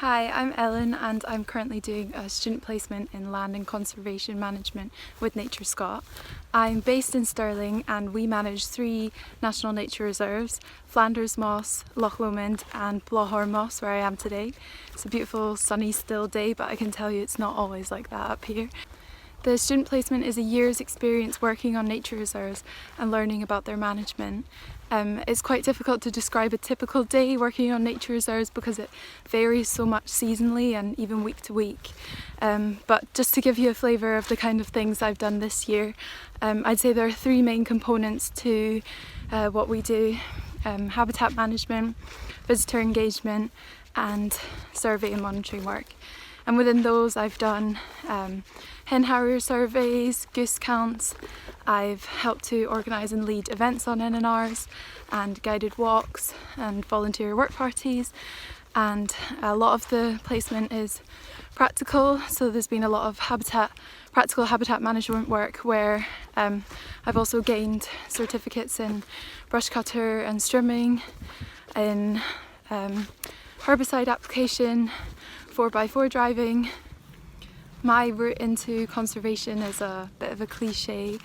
Hi, I'm Ellen and I'm currently doing a student placement in land and conservation management with NatureScot. I'm based in Stirling and we manage 3 national nature reserves: Flanders Moss, Loch Lomond and Blaughorn Moss, where I am today. It's a beautiful sunny still day, but I can tell you it's not always like that up here. The student placement is a year's experience working on nature reserves and learning about their management. It's quite difficult to describe a typical day working on nature reserves because it varies so much seasonally and even week to week. But just to give you a flavour of the kind of things I've done this year, I'd say there are 3 main components to what we do: habitat management, visitor engagement and survey and monitoring work. And within those I've done hen harrier surveys, goose counts. I've helped to organise and lead events on NNRs and guided walks and volunteer work parties, and a lot of the placement is practical, so there's been a lot of practical habitat management work where I've also gained certificates in brush cutter and strimming, in herbicide application, 4x4 driving. My route into conservation is a bit of a cliche.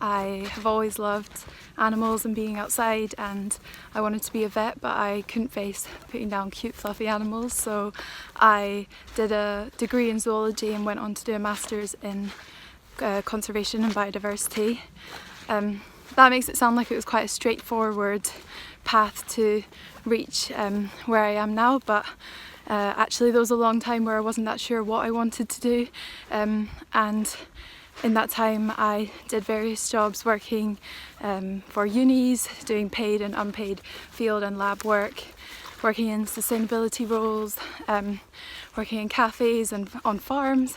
I have always loved animals and being outside, and I wanted to be a vet, but I couldn't face putting down cute fluffy animals, so I did a degree in zoology and went on to do a master's in conservation and biodiversity. That makes it sound like it was quite a straightforward path to reach where I am now, but actually there was a long time where I wasn't that sure what I wanted to do, and in that time I did various jobs working for unis, doing paid and unpaid field and lab work, working in sustainability roles, working in cafes and on farms.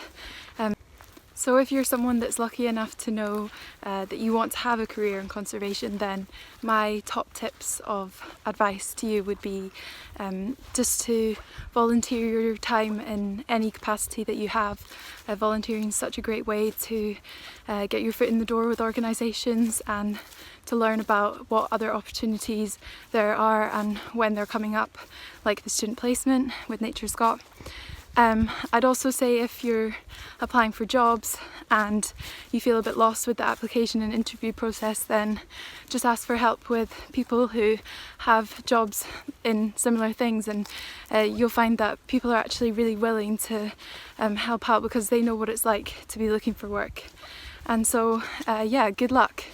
So if you're someone that's lucky enough to know that you want to have a career in conservation, then my top tips of advice to you would be just to volunteer your time in any capacity that you have. Volunteering is such a great way to get your foot in the door with organisations and to learn about what other opportunities there are and when they're coming up, like the student placement with NatureScot. I'd also say if you're applying for jobs and you feel a bit lost with the application and interview process, then just ask for help with people who have jobs in similar things, and you'll find that people are actually really willing to help out because they know what it's like to be looking for work. And so yeah, good luck.